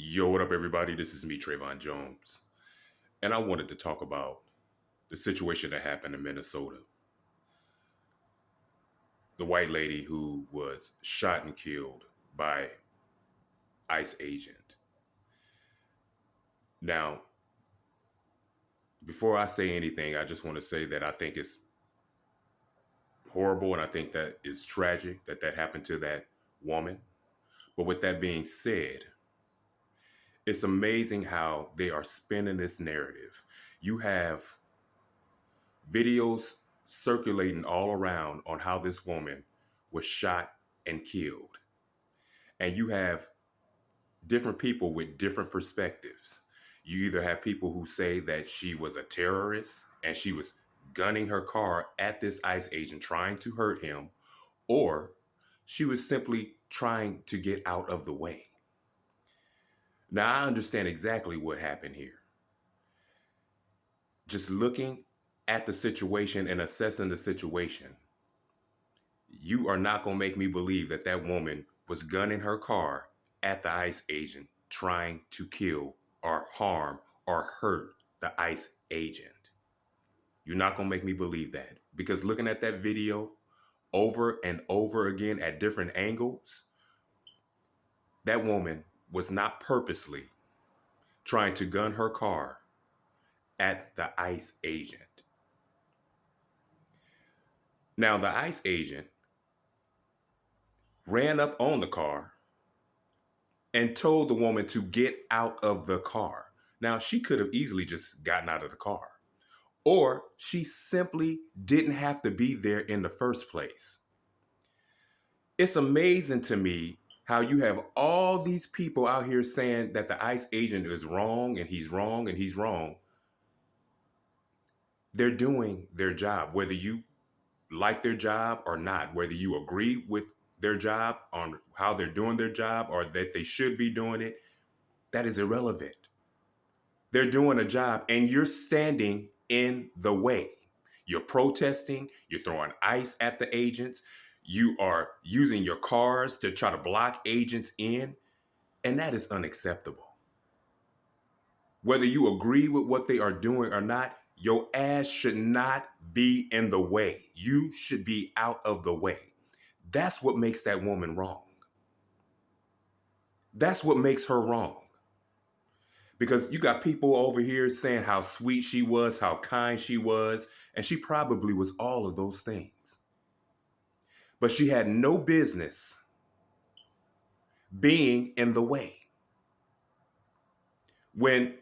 Yo, what up, everybody? This is me, Trayvon Jones, and I wanted to talk about the situation that happened in Minnesota. The white lady who was shot and killed by ICE agent. Now, before I say anything, I just want to say that I think it's horrible and I think that it's tragic that that happened to that woman. But with that being said, it's amazing how they are spinning this narrative. You have videos circulating all around on how this woman was shot and killed. And you have different people with different perspectives. You either have people who say that she was a terrorist and she was gunning her car at this ICE agent trying to hurt him, or she was simply trying to get out of the way. Now, I understand exactly what happened here. Just looking at the situation and assessing the situation, you are not going to make me believe that that woman was gunning her car at the ICE agent trying to kill or harm or hurt the ICE agent. You're not going to make me believe that because looking at that video over and over again at different angles, that woman was not purposely trying to gun her car at the ICE agent. Now, the ICE agent ran up on the car and told the woman to get out of the car. Now, she could have easily just gotten out of the car, or she simply didn't have to be there in the first place. It's amazing to me how you have all these people out here saying that the ICE agent is wrong and he's wrong and he's wrong. They're doing their job, whether you like their job or not, whether you agree with their job on how they're doing their job or that they should be doing it, that is irrelevant. They're doing a job and you're standing in the way. You're protesting, you're throwing ice at the agents, you are using your cars to try to block agents in, and that is unacceptable. Whether you agree with what they are doing or not, your ass should not be in the way. You should be out of the way. That's what makes that woman wrong. That's what makes her wrong. Because you got people over here saying how sweet she was, how kind she was, and she probably was all of those things. But she had no business being in the way. When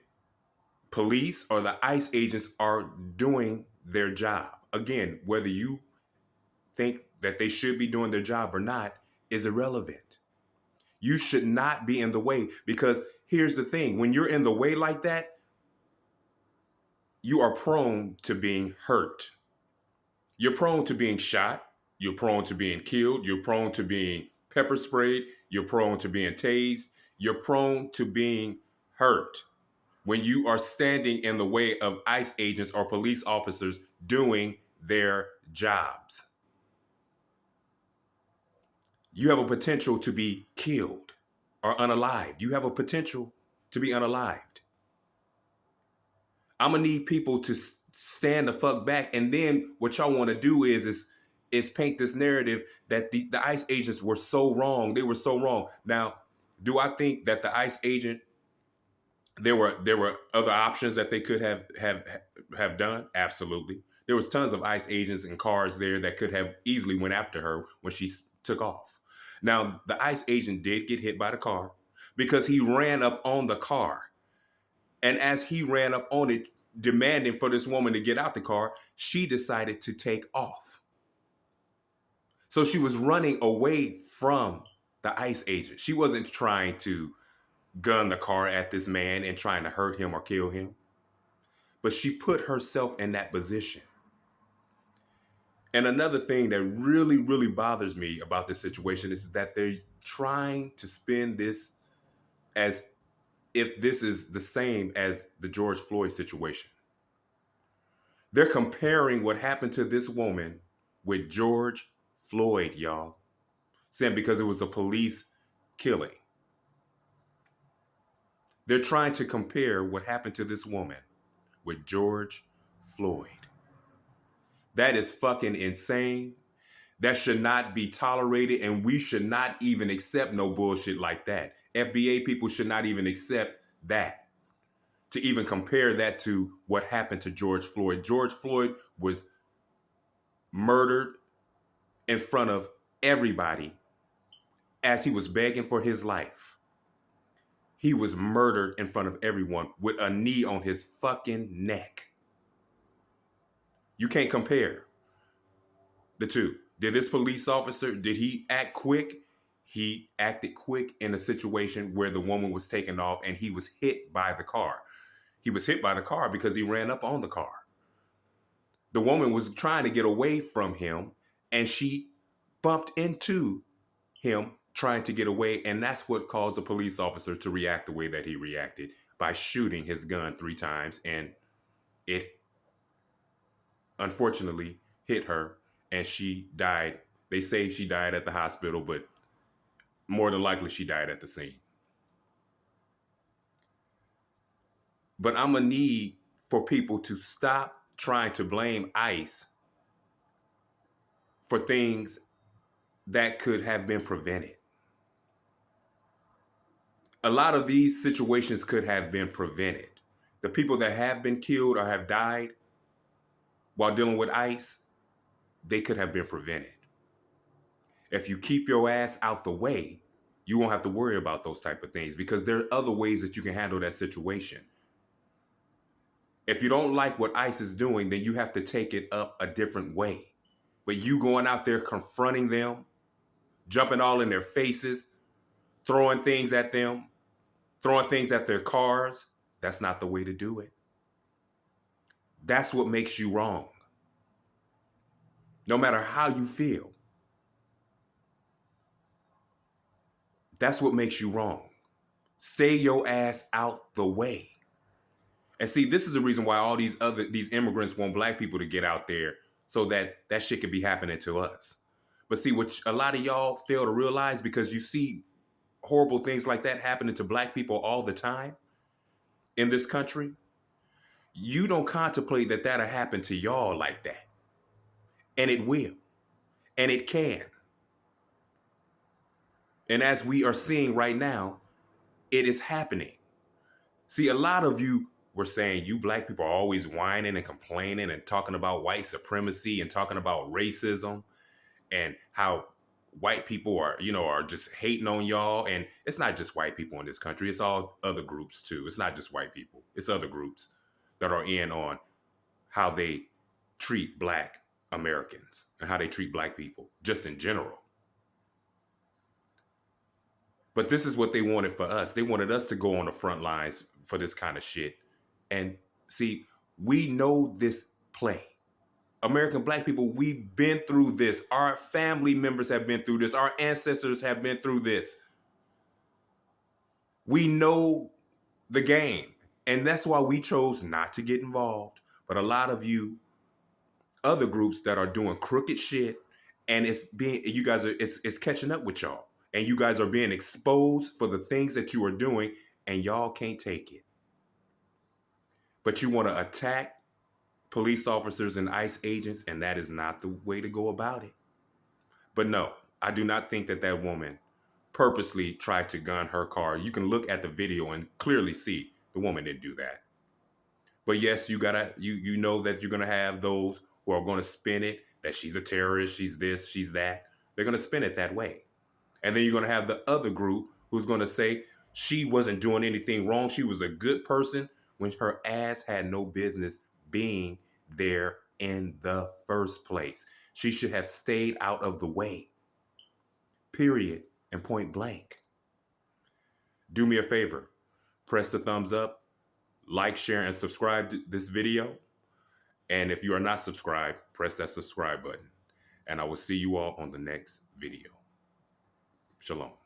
police or the ICE agents are doing their job, again, whether you think that they should be doing their job or not is irrelevant. You should not be in the way because here's the thing, when you're in the way like that, you are prone to being hurt. You're prone to being shot. You're prone to being killed. You're prone to being pepper sprayed. You're prone to being tased. You're prone to being hurt when you are standing in the way of ICE agents or police officers doing their jobs. You have a potential to be killed or unalived. You have a potential to be unalived. I'm gonna need people to stand the fuck back. And then what y'all want to do is paint this narrative that the ICE agents were so wrong. They were so wrong. Now, do I think that the ICE agent there were other options that they could have done? Absolutely. There was tons of ICE agents and cars there that could have easily went after her when she took off. Now, the ICE agent did get hit by the car because he ran up on the car. And as he ran up on it, demanding for this woman to get out the car, she decided to take off. So she was running away from the ICE agent. She wasn't trying to gun the car at this man and trying to hurt him or kill him. But she put herself in that position. And another thing that really, really bothers me about this situation is that they're trying to spin this as if this is the same as the George Floyd situation. They're comparing what happened to this woman with George Floyd, y'all. Saying because it was a police killing. They're trying to compare what happened to this woman with George Floyd. That is fucking insane. That should not be tolerated, and we should not even accept no bullshit like that. FBA people should not even accept that, to even compare that to what happened to George Floyd. George Floyd was murdered in front of everybody as he was begging for his life. He was murdered in front of everyone with a knee on his fucking neck. You can't compare the two. Did this police officer, did he act quick? He acted quick in a situation where the woman was taken off and he was hit by the car. He was hit by the car because he ran up on the car. The woman was trying to get away from him and she bumped into him trying to get away. And that's what caused the police officer to react the way that he reacted, by shooting his gun 3 times. And it unfortunately hit her and she died. They say she died at the hospital, but more than likely she died at the scene. But I'm gonna need for people to stop trying to blame ICE for things that could have been prevented. A lot of these situations could have been prevented. The people that have been killed or have died while dealing with ICE, they could have been prevented. If you keep your ass out the way, you won't have to worry about those type of things, because there are other ways that you can handle that situation. If you don't like what ICE is doing, then you have to take it up a different way. But you going out there confronting them, jumping all in their faces, throwing things at them, throwing things at their cars, that's not the way to do it. That's what makes you wrong. No matter how you feel, that's what makes you wrong. Stay your ass out the way. And see, this is the reason why all these immigrants want black people to get out there, so that that shit could be happening to us. But see, what a lot of y'all fail to realize, because you see horrible things like that happening to black people all the time in this country, you don't contemplate that that'll happen to y'all like that. And it will. And it can. And as we are seeing right now, it is happening. See, a lot of you were saying you black people are always whining and complaining and talking about white supremacy and talking about racism and how white people are just hating on y'all. And it's not just white people in this country. It's all other groups too. It's not just white people. It's other groups that are in on how they treat black Americans and how they treat black people just in general. But this is what they wanted for us. They wanted us to go on the front lines for this kind of shit. And see, we know this play. American black people, we've been through this. Our family members have been through this. Our ancestors have been through this. We know the game. And that's why we chose not to get involved. But a lot of you, other groups that are doing crooked shit, and it's catching up with y'all. And you guys are being exposed for the things that you are doing, and y'all can't take it. But you want to attack police officers and ICE agents, and that is not the way to go about it. But no, I do not think that that woman purposely tried to gun her car. You can look at the video and clearly see the woman didn't do that. But yes, you know that you're gonna have those who are gonna spin it that she's a terrorist, she's this, she's that. They're gonna spin it that way. And then you're gonna have the other group who's gonna say she wasn't doing anything wrong. She was a good person when her ass had no business being there in the first place. She should have stayed out of the way. Period. And point blank. Do me a favor. Press the thumbs up, like, share, and subscribe to this video. And if you are not subscribed, press that subscribe button. And I will see you all on the next video. Shalom.